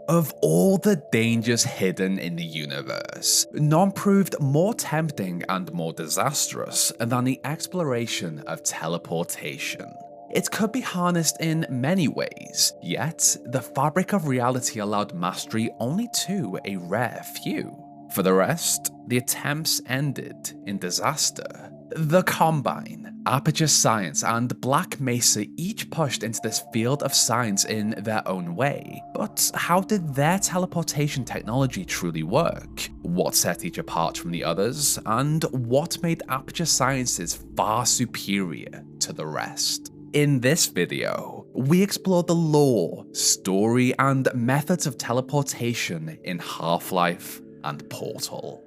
Of all the dangers hidden in the universe, none proved more tempting and more disastrous than the exploration of teleportation. It could be harnessed in many ways, yet the fabric of reality allowed mastery only to a rare few. For the rest, the attempts ended in disaster. The Combine, Aperture Science, and Black Mesa each pushed into this field of science in their own way, but how did their teleportation technology truly work? What set each apart from the others, and what made Aperture Sciences far superior to the rest? In this video, we explore the lore, story, and methods of teleportation in Half-Life and Portal.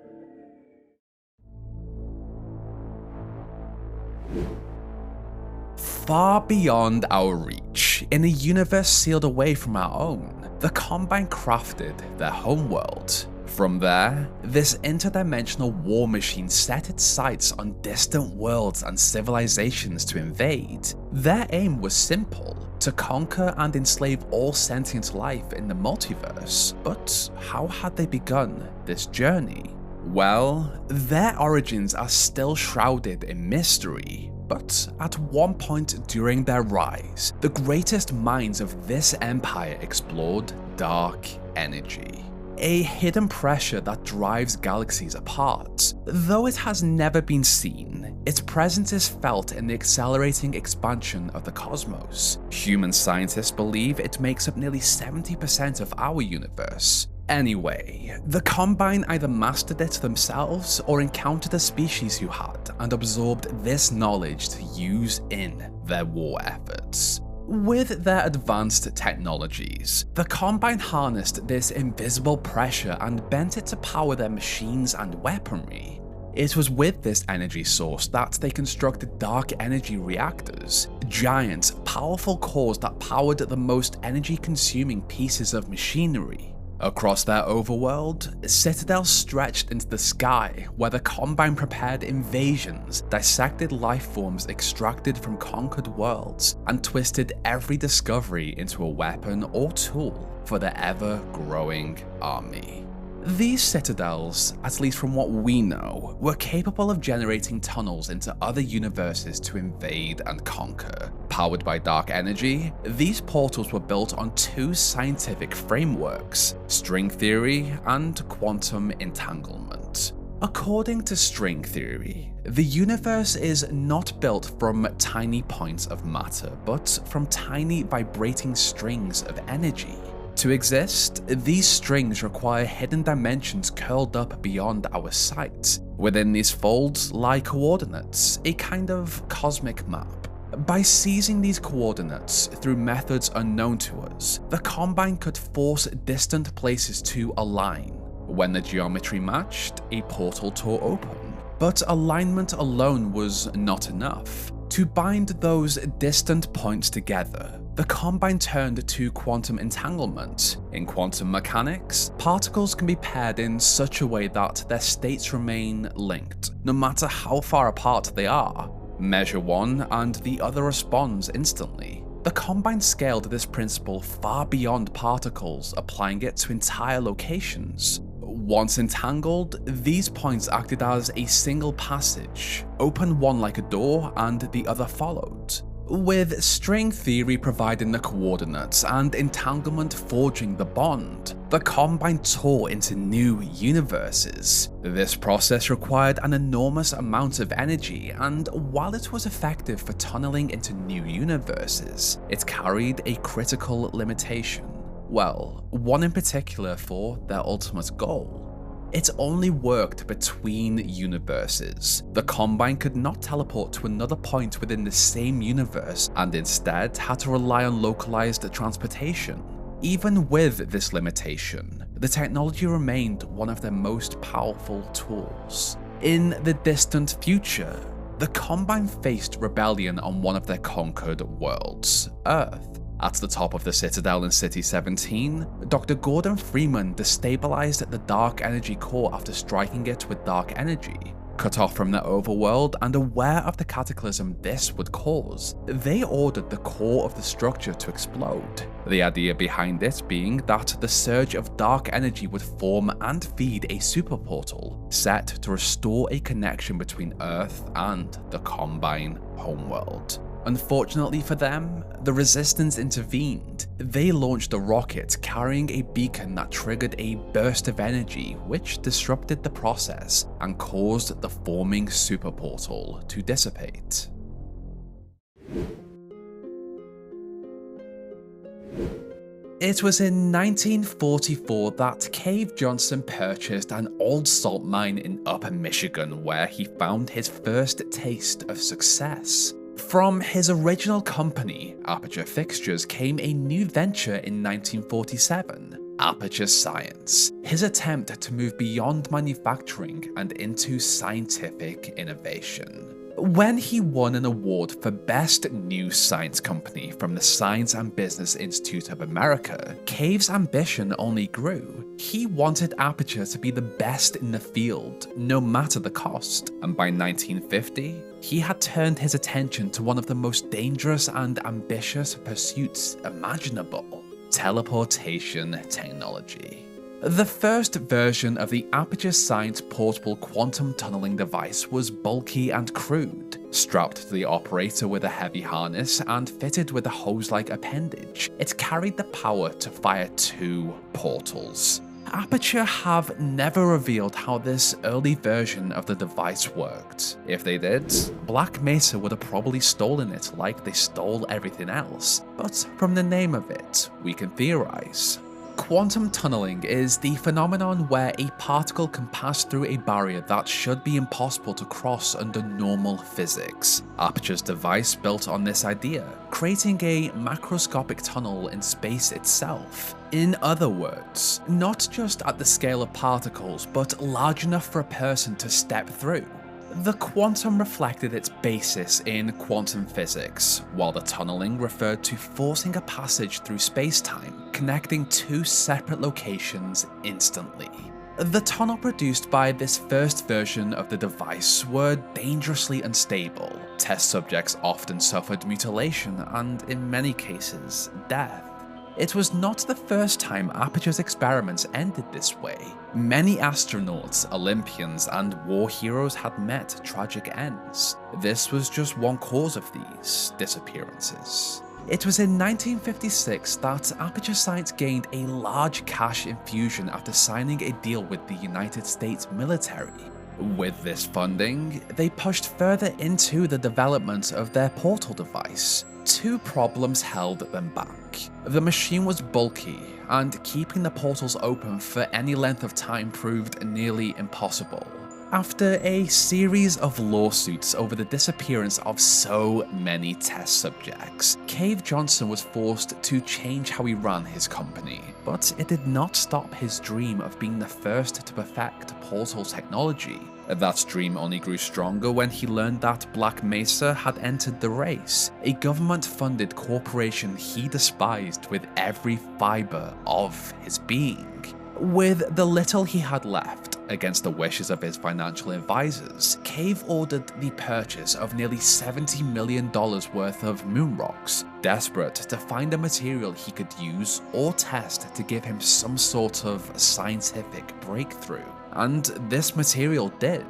Far beyond our reach, in a universe sealed away from our own, the Combine crafted their homeworld. From there, this interdimensional war machine set its sights on distant worlds and civilizations to invade. Their aim was simple: to conquer and enslave all sentient life in the multiverse. But how had they begun this journey? Well, their origins are still shrouded in mystery. But at one point during their rise, the greatest minds of this empire explored dark energy. A hidden pressure that drives galaxies apart. Though it has never been seen, its presence is felt in the accelerating expansion of the cosmos. Human scientists believe it makes up nearly 70% of our universe. Anyway, the Combine either mastered it themselves or encountered a species who had, and absorbed this knowledge to use in their war efforts. With their advanced technologies, the Combine harnessed this invisible pressure and bent it to power their machines and weaponry. It was with this energy source that they constructed dark energy reactors, giant, powerful cores that powered the most energy-consuming pieces of machinery. Across their overworld, citadels stretched into the sky where the Combine prepared invasions, dissected life forms extracted from conquered worlds, and twisted every discovery into a weapon or tool for their ever-growing army. These citadels, at least from what we know, were capable of generating tunnels into other universes to invade and conquer. Powered by dark energy, these portals were built on two scientific frameworks: string theory and quantum entanglement. According to string theory, the universe is not built from tiny points of matter, but from tiny vibrating strings of energy. To exist, these strings require hidden dimensions curled up beyond our sight. Within these folds lie coordinates, a kind of cosmic map. By seizing these coordinates through methods unknown to us, the Combine could force distant places to align. When the geometry matched, a portal tore open. But alignment alone was not enough. To bind those distant points together, the Combine turned to quantum entanglement. In quantum mechanics, particles can be paired in such a way that their states remain linked, no matter how far apart they are. Measure one and the other responds instantly. The Combine scaled this principle far beyond particles, applying it to entire locations. Once entangled, these points acted as a single passage. Open one like a door and the other followed. With string theory providing the coordinates and entanglement forging the bond, the Combine tore into new universes. This process required an enormous amount of energy, and while it was effective for tunneling into new universes, it carried a critical limitation. Well, one in particular for their ultimate goal. It only worked between universes. The Combine could not teleport to another point within the same universe, and instead had to rely on localized transportation. Even with this limitation, the technology remained one of their most powerful tools. In the distant future, the Combine faced rebellion on one of their conquered worlds, Earth. At the top of the Citadel in City 17, Dr. Gordon Freeman destabilized the dark energy core after striking it with dark energy. Cut off from the overworld and aware of the cataclysm this would cause, they ordered the core of the structure to explode. The idea behind it being that the surge of dark energy would form and feed a super portal, set to restore a connection between Earth and the Combine homeworld. Unfortunately for them, the Resistance intervened. They launched a rocket carrying a beacon that triggered a burst of energy which disrupted the process and caused the forming super portal to dissipate. It was in 1944 that Cave Johnson purchased an old salt mine in Upper Michigan where he found his first taste of success. From his original company, Aperture Fixtures, came a new venture in 1947, Aperture Science, his attempt to move beyond manufacturing and into scientific innovation. When he won an award for Best New Science Company from the Science and Business Institute of America, Cave's ambition only grew. He wanted Aperture to be the best in the field, no matter the cost, and by 1950, he had turned his attention to one of the most dangerous and ambitious pursuits imaginable: teleportation technology. The first version of the Aperture Science portable quantum tunneling device was bulky and crude. Strapped to the operator with a heavy harness and fitted with a hose-like appendage, it carried the power to fire 2 portals. Aperture have never revealed how this early version of the device worked. If they did, Black Mesa would have probably stolen it like they stole everything else, but from the name of it, we can theorize. Quantum tunneling is the phenomenon where a particle can pass through a barrier that should be impossible to cross under normal physics. Aperture's device built on this idea, creating a macroscopic tunnel in space itself. In other words, not just at the scale of particles, but large enough for a person to step through. The quantum reflected its basis in quantum physics, while the tunneling referred to forcing a passage through space-time, connecting 2 separate locations instantly. The tunnel produced by this first version of the device were dangerously unstable. Test subjects often suffered mutilation and, in many cases, death. It was not the first time Aperture's experiments ended this way. Many astronauts, Olympians, and war heroes had met tragic ends. This was just one cause of these disappearances. It was in 1956 that Aperture Science gained a large cash infusion after signing a deal with the United States military. With this funding, they pushed further into the development of their portal device. 2 problems held them back. The machine was bulky, and keeping the portals open for any length of time proved nearly impossible. After a series of lawsuits over the disappearance of so many test subjects, Cave Johnson was forced to change how he ran his company, but it did not stop his dream of being the first to perfect portal technology. That dream only grew stronger when he learned that Black Mesa had entered the race, a government-funded corporation he despised with every fiber of his being. With the little he had left, against the wishes of his financial advisors, Cave ordered the purchase of nearly $70 million worth of moon rocks, desperate to find a material he could use or test to give him some sort of scientific breakthrough. And this material did.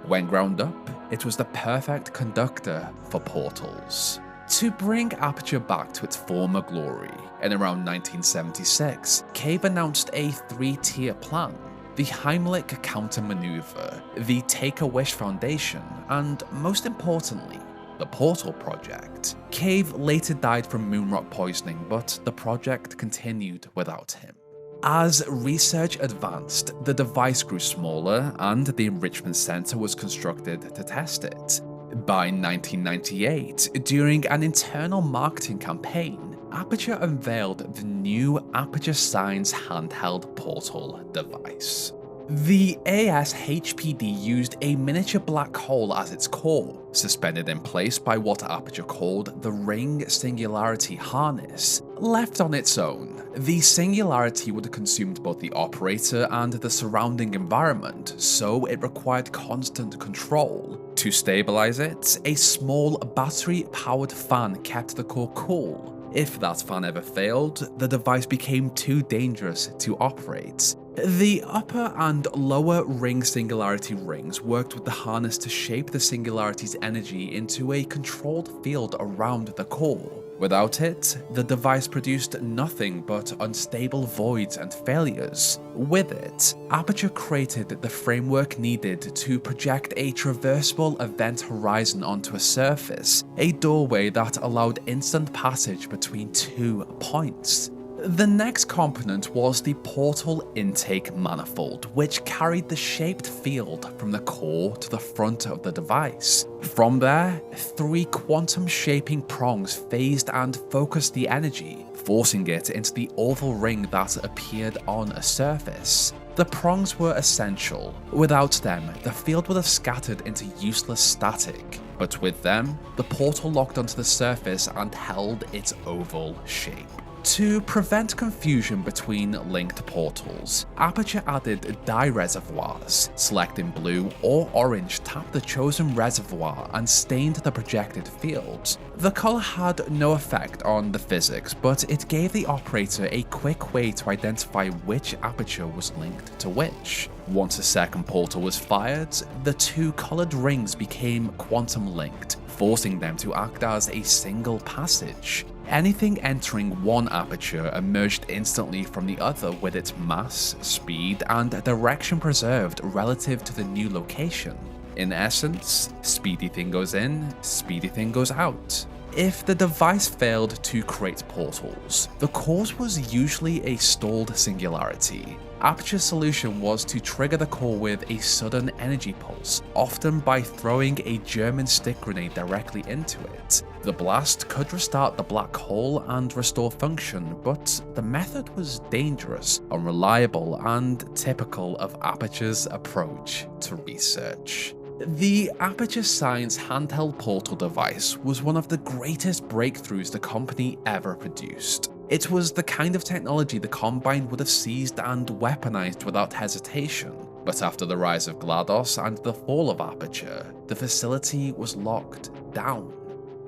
When ground up, it was the perfect conductor for portals. To bring Aperture back to its former glory, in around 1976, Cave announced a 3-tier plan: the Heimlich countermaneuver, the Take-A-Wish Foundation, and most importantly, the Portal Project. Cave later died from moonrock poisoning, but the project continued without him. As research advanced, the device grew smaller and the enrichment center was constructed to test it. By 1998, during an internal marketing campaign, Aperture unveiled the new Aperture Science handheld portal device. The ASHPD used a miniature black hole as its core, suspended in place by what Aperture called the Ring Singularity Harness. Left on its own, the singularity would have consumed both the operator and the surrounding environment, so it required constant control. To stabilize it, a small battery-powered fan kept the core cool. If that fan ever failed, the device became too dangerous to operate. The upper and lower ring singularity rings worked with the harness to shape the singularity's energy into a controlled field around the core. Without it, the device produced nothing but unstable voids and failures. With it, Aperture created the framework needed to project a traversable event horizon onto a surface, a doorway that allowed instant passage between 2 points. The next component was the portal intake manifold, which carried the shaped field from the core to the front of the device. From there, 3 quantum shaping prongs phased and focused the energy, forcing it into the oval ring that appeared on a surface. The prongs were essential. Without them, the field would have scattered into useless static. But with them, the portal locked onto the surface and held its oval shape. To prevent confusion between linked portals, Aperture added dye reservoirs. Selecting blue or orange tapped the chosen reservoir and stained the projected field. The color had no effect on the physics, but it gave the operator a quick way to identify which aperture was linked to which. Once a second portal was fired, the 2 colored rings became quantum linked, forcing them to act as a single passage. Anything entering one aperture emerged instantly from the other with its mass, speed, and direction preserved relative to the new location. In essence, speedy thing goes in, speedy thing goes out. If the device failed to create portals, the cause was usually a stalled singularity. Aperture's solution was to trigger the core with a sudden energy pulse, often by throwing a German stick grenade directly into it. The blast could restart the black hole and restore function, but the method was dangerous, unreliable, and typical of Aperture's approach to research. The Aperture Science handheld portal device was one of the greatest breakthroughs the company ever produced. It was the kind of technology the Combine would have seized and weaponized without hesitation. But after the rise of GLaDOS and the fall of Aperture, the facility was locked down.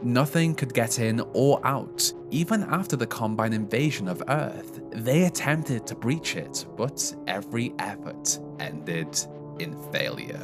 Nothing could get in or out. Even after the Combine invasion of Earth, they attempted to breach it, but every effort ended in failure.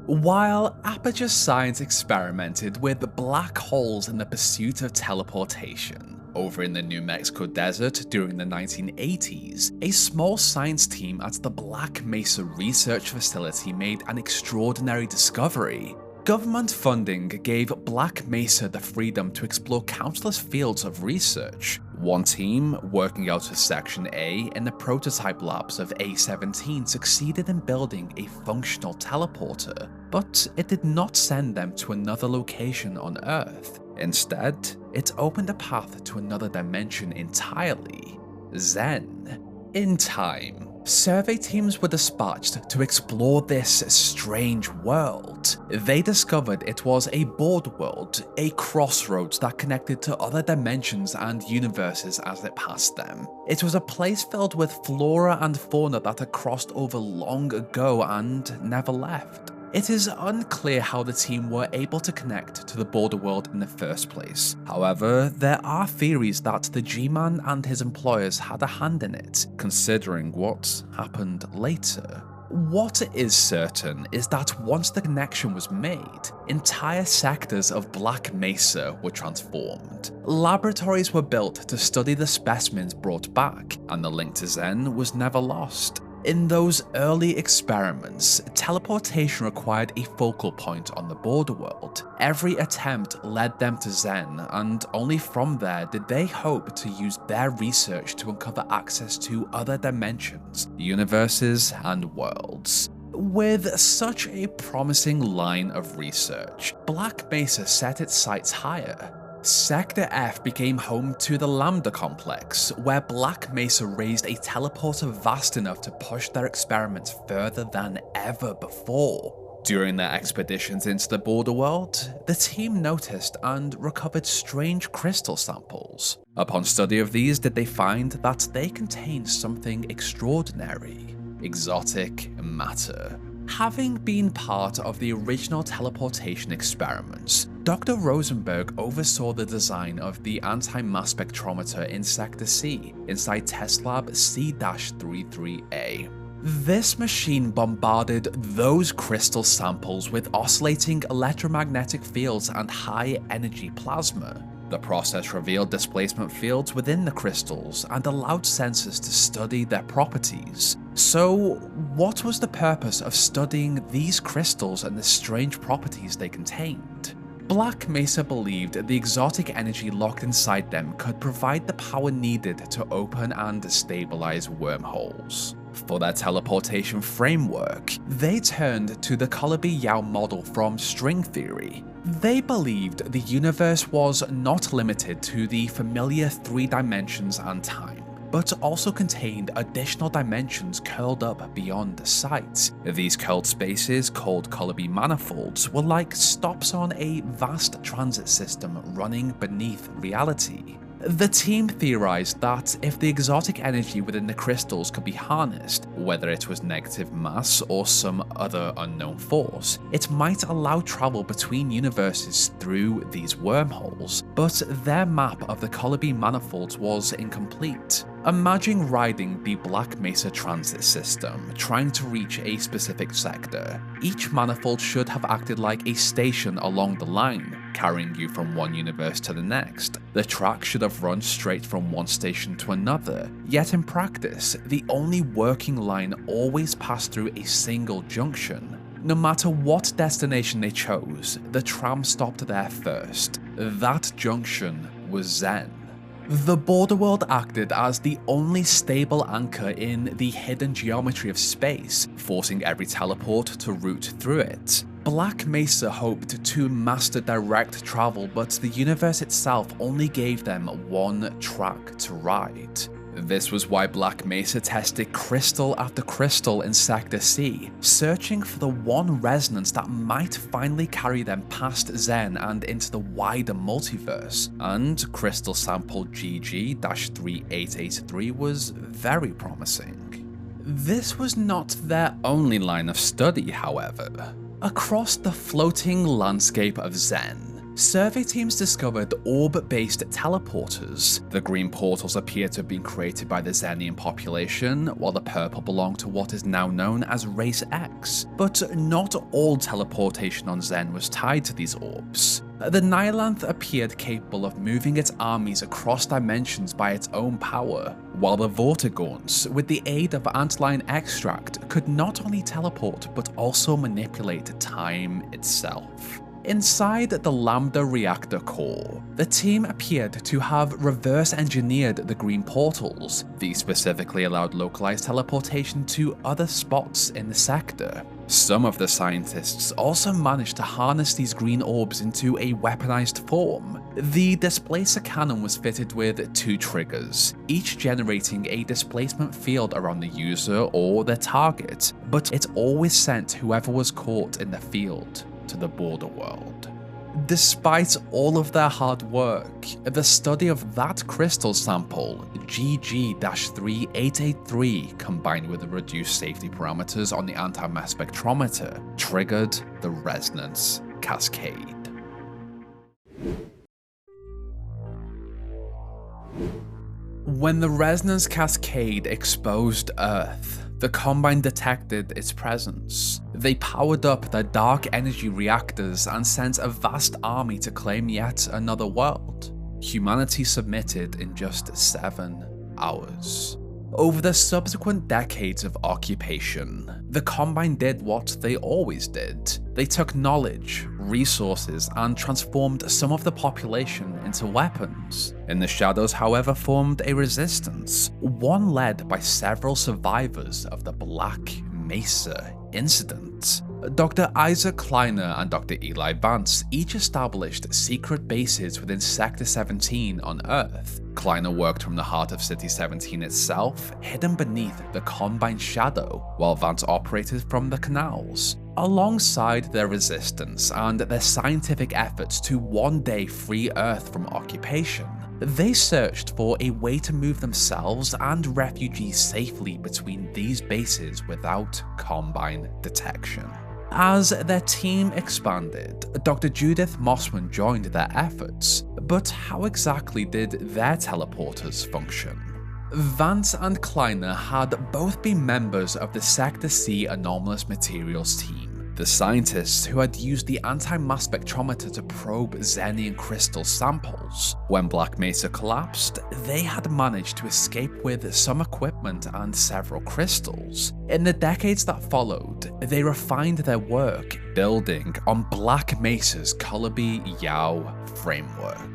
While Aperture Science experimented with black holes in the pursuit of teleportation, over in the New Mexico desert during the 1980s, a small science team at the Black Mesa research facility made an extraordinary discovery. Government funding gave Black Mesa the freedom to explore countless fields of research. One team, working out of Section A in the prototype labs of A-17, succeeded in building a functional teleporter, but it did not send them to another location on Earth. Instead, it opened a path to another dimension entirely: Zen. In time, survey teams were dispatched to explore this strange world. They discovered it was a board world, a crossroads that connected to other dimensions and universes as it passed them. It was a place filled with flora and fauna that had crossed over long ago and never left. It is unclear how the team were able to connect to the border world in the first place. However, there are theories that the G-Man and his employers had a hand in it, considering what happened later. What is certain is that once the connection was made, entire sectors of Black Mesa were transformed. Laboratories were built to study the specimens brought back, and the link to Zen was never lost. In those early experiments, teleportation required a focal point on the border world. Every attempt led them to Zen, and only from there did they hope to use their research to uncover access to other dimensions, universes, and worlds. With such a promising line of research, Black Mesa set its sights higher. Sector F became home to the Lambda Complex, where Black Mesa raised a teleporter vast enough to push their experiments further than ever before. During their expeditions into the border world, the team noticed and recovered strange crystal samples. Upon study of these, did they find that they contained something extraordinary: exotic matter. Having been part of the original teleportation experiments, Dr. Rosenberg oversaw the design of the anti-mass spectrometer in Sector C inside Test Lab C-33A. This machine bombarded those crystal samples with oscillating electromagnetic fields and high-energy plasma. The process revealed displacement fields within the crystals and allowed sensors to study their properties. So, what was the purpose of studying these crystals and the strange properties they contained? Black Mesa believed the exotic energy locked inside them could provide the power needed to open and stabilize wormholes. For their teleportation framework, they turned to the Calabi-Yau model from string theory. They believed the universe was not limited to the familiar 3 dimensions and time, but also contained additional dimensions curled up beyond the site. These curled spaces, called Calabi manifolds, were like stops on a vast transit system running beneath reality. The team theorized that if the exotic energy within the crystals could be harnessed, whether it was negative mass or some other unknown force, it might allow travel between universes through these wormholes, but their map of the Calabi manifolds was incomplete. Imagine riding the Black Mesa transit system, trying to reach a specific sector. Each manifold should have acted like a station along the line, carrying you from one universe to the next. The track should have run straight from one station to another, yet in practice, the only working line always passed through a single junction. No matter what destination they chose, the tram stopped there first. That junction was Zen. The border world acted as the only stable anchor in the hidden geometry of space, forcing every teleport to route through it. Black Mesa hoped to master direct travel, but the universe itself only gave them one track to ride. This was why Black Mesa tested crystal after crystal in Sector C, searching for the one resonance that might finally carry them past Zen and into the wider multiverse, and crystal sample GG-3883 was very promising. This was not their only line of study, however. Across the floating landscape of Zen, survey teams discovered orb-based teleporters. The green portals appear to have been created by the Zenian population, while the purple belonged to what is now known as Race X. But not all teleportation on Zen was tied to these orbs. The Nihilanth appeared capable of moving its armies across dimensions by its own power, while the Vortigaunt's, with the aid of antlion extract, could not only teleport but also manipulate time itself. Inside the Lambda reactor core, the team appeared to have reverse-engineered the green portals. These specifically allowed localized teleportation to other spots in the sector. Some of the scientists also managed to harness these green orbs into a weaponized form. The displacer cannon was fitted with 2 triggers, each generating a displacement field around the user or their target, but it always sent whoever was caught in the field to the border world. Despite all of their hard work, the study of that crystal sample, GG-3883, combined with the reduced safety parameters on the anti-mass spectrometer, triggered the resonance cascade. When the resonance cascade exposed Earth, the Combine detected its presence. They powered up their dark energy reactors and sent a vast army to claim yet another world. Humanity submitted in just 7 hours. Over the subsequent decades of occupation, the Combine did what they always did. They took knowledge, resources, and transformed some of the population into weapons. In the shadows, however, formed a resistance, one led by several survivors of the Black Mesa incident. Dr. Isaac Kleiner and Dr. Eli Vance each established secret bases within Sector 17 on Earth. Kleiner worked from the heart of City 17 itself, hidden beneath the Combine's shadow, while Vance operated from the canals. Alongside their resistance and their scientific efforts to one day free Earth from occupation, they searched for a way to move themselves and refugees safely between these bases without Combine detection. As their team expanded, Dr. Judith Mossman joined their efforts, but how exactly did their teleporters function? Vance and Kleiner had both been members of the Sector C Anomalous Materials team, the scientists who had used the anti-mass spectrometer to probe Xenian crystal samples. When Black Mesa collapsed, they had managed to escape with some equipment and several crystals. In the decades that followed, they refined their work, building on Black Mesa's Calabi-Yau framework.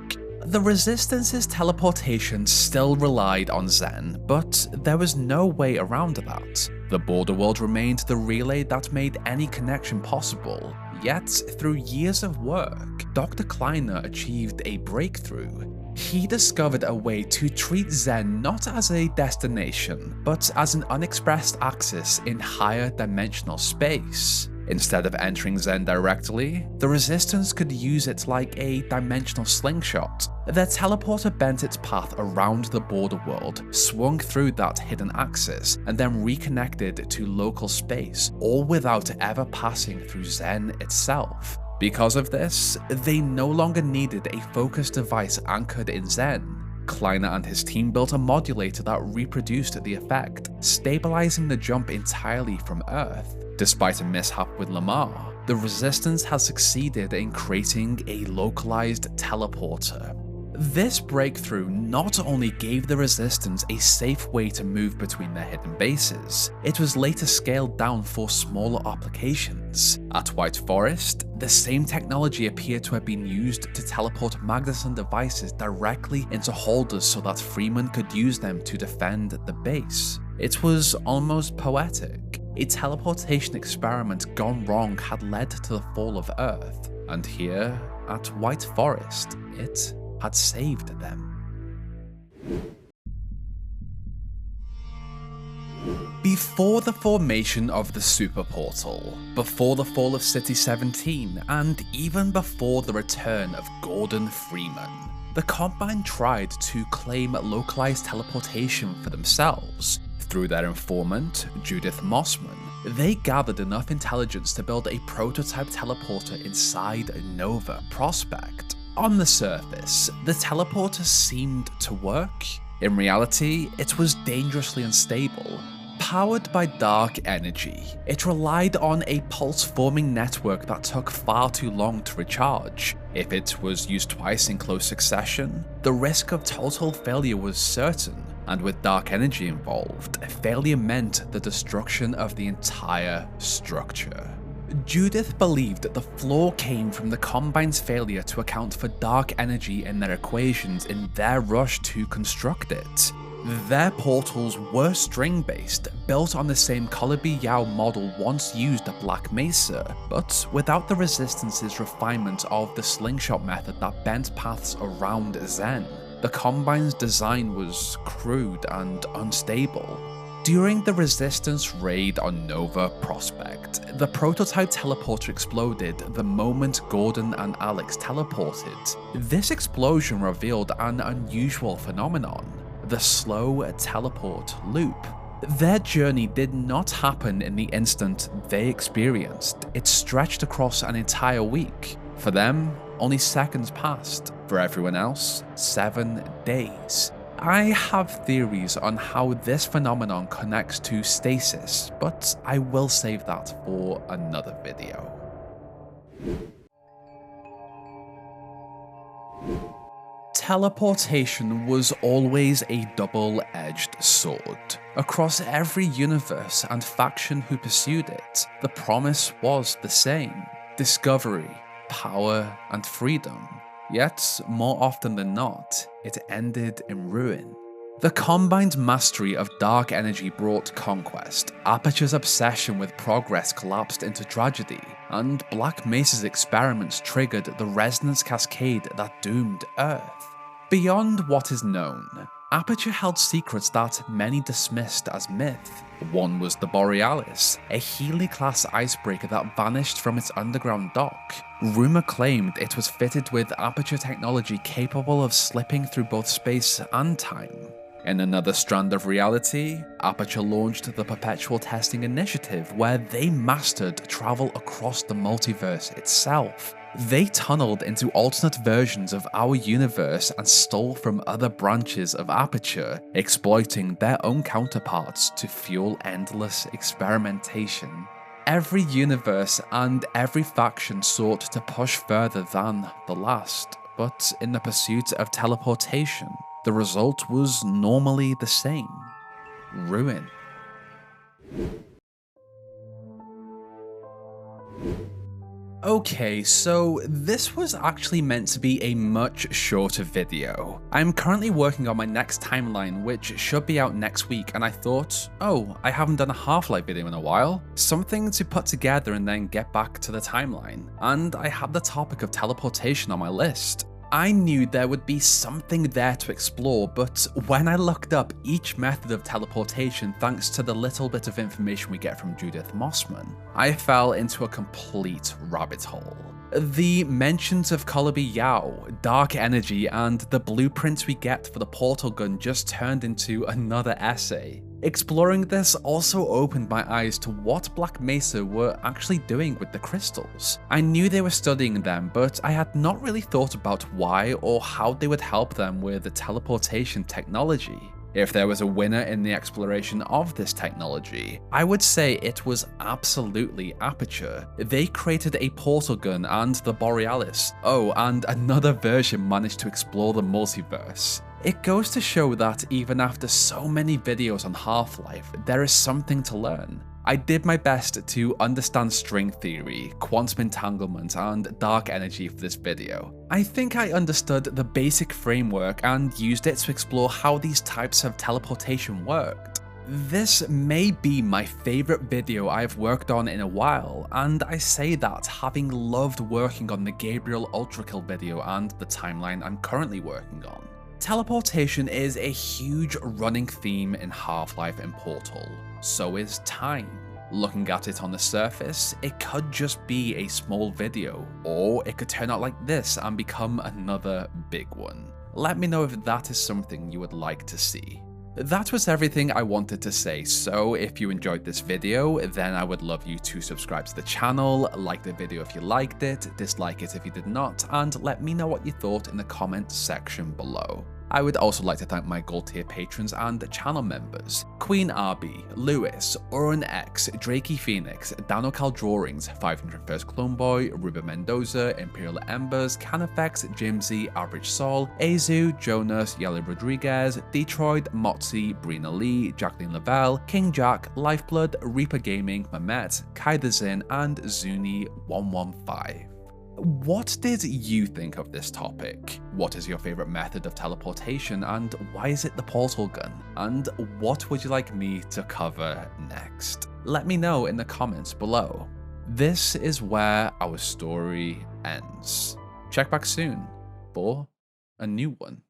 The Resistance's teleportation still relied on Xen, but there was no way around that. The border world remained the relay that made any connection possible, yet through years of work, Dr. Kleiner achieved a breakthrough. He discovered a way to treat Xen not as a destination, but as an unexpressed axis in higher dimensional space. Instead of entering Xen directly, the Resistance could use it like a dimensional slingshot. Their teleporter bent its path around the border world, swung through that hidden axis, and then reconnected to local space, all without ever passing through Xen itself. Because of this, they no longer needed a focus device anchored in Xen. Kleiner and his team built a modulator that reproduced the effect, stabilizing the jump entirely from Earth. Despite a mishap with Lamar, the Resistance has succeeded in creating a localized teleporter. This breakthrough not only gave the Resistance a safe way to move between their hidden bases, it was later scaled down for smaller applications. At White Forest, the same technology appeared to have been used to teleport Magnuson devices directly into holders so that Freeman could use them to defend the base. It was almost poetic. A teleportation experiment gone wrong had led to the fall of Earth, and here, at White Forest, it had saved them. Before the formation of the Super Portal, before the fall of City 17, and even before the return of Gordon Freeman, the Combine tried to claim localized teleportation for themselves. Through their informant, Judith Mossman, they gathered enough intelligence to build a prototype teleporter inside Nova Prospekt. On the surface, the teleporter seemed to work. In reality, it was dangerously unstable. Powered by dark energy, it relied on a pulse-forming network that took far too long to recharge. If it was used twice in close succession, the risk of total failure was certain, and with dark energy involved, failure meant the destruction of the entire structure. Judith believed that the flaw came from the Combine's failure to account for dark energy in their equations in their rush to construct it. Their portals were string-based, built on the same Calabi-Yau model once used at Black Mesa, but without the Resistance's refinement of the slingshot method that bent paths around Xen. The Combine's design was crude and unstable. During the Resistance raid on Nova Prospekt, the prototype teleporter exploded the moment Gordon and Alex teleported. This explosion revealed an unusual phenomenon: the slow teleport loop. Their journey did not happen in the instant they experienced. It stretched across an entire week. For them, only seconds passed. For everyone else, 7 days. I have theories on how this phenomenon connects to stasis, but I will save that for another video. Teleportation was always a double-edged sword. Across every universe and faction who pursued it, the promise was the same: discovery, power, and freedom. Yet, more often than not, it ended in ruin. The combined mastery of dark energy brought conquest, Aperture's obsession with progress collapsed into tragedy, and Black Mesa's experiments triggered the resonance cascade that doomed Earth. Beyond what is known, Aperture held secrets that many dismissed as myth. One was the Borealis, a Healy-class icebreaker that vanished from its underground dock. Rumor claimed it was fitted with Aperture technology capable of slipping through both space and time. In another strand of reality, Aperture launched the Perpetual Testing Initiative, where they mastered travel across the multiverse itself. They tunneled into alternate versions of our universe and stole from other branches of Aperture, exploiting their own counterparts to fuel endless experimentation. Every universe and every faction sought to push further than the last, but in the pursuit of teleportation, the result was normally the same: ruin. Okay, so this was actually meant to be a much shorter video. I'm currently working on my next timeline, which should be out next week, and I thought, oh, I haven't done a Half-Life video in a while. Something to put together and then get back to the timeline. And I had the topic of teleportation on my list. I knew there would be something there to explore, but when I looked up each method of teleportation thanks to the little bit of information we get from Judith Mossman, I fell into a complete rabbit hole. The mentions of Coloby Yao, dark energy, and the blueprints we get for the portal gun just turned into another essay. Exploring this also opened my eyes to what Black Mesa were actually doing with the crystals. I knew they were studying them, but I had not really thought about why or how they would help them with the teleportation technology. If there was a winner in the exploration of this technology, I would say it was absolutely Aperture. They created a portal gun and the Borealis. Oh, and another version managed to explore the multiverse. It goes to show that even after so many videos on Half-Life, there is something to learn. I did my best to understand string theory, quantum entanglement, and dark energy for this video. I think I understood the basic framework and used it to explore how these types of teleportation worked. This may be my favorite video I've worked on in a while, and I say that having loved working on the Gabriel Ultrakill video and the timeline I'm currently working on. Teleportation is a huge running theme in Half-Life and Portal. So is time. Looking at it on the surface, it could just be a small video, or it could turn out like this and become another big one. Let me know if that is something you would like to see. That was everything I wanted to say, so if you enjoyed this video, then I would love you to subscribe to the channel, like the video if you liked it, dislike it if you did not, and let me know what you thought in the comment section below. I would also like to thank my gold tier patrons and channel members: Queen Arby, Lewis, Oren X, Drakey Phoenix, Danocal Drawings, 501st Clone Boy, Ruben Mendoza, Imperial Embers, Canifex, Jimsy, Average Soul, Azu, Jonas, Yellow Rodriguez, Detroit, Motzi, Brina Lee, Jacqueline Lavelle, King Jack, Lifeblood, Reaper Gaming, Mamet, Kaidazin, and Zuni115. What did you think of this topic? What is your favorite method of teleportation, and why is it the portal gun? And what would you like me to cover next? Let me know in the comments below. This is where our story ends. Check back soon for a new one.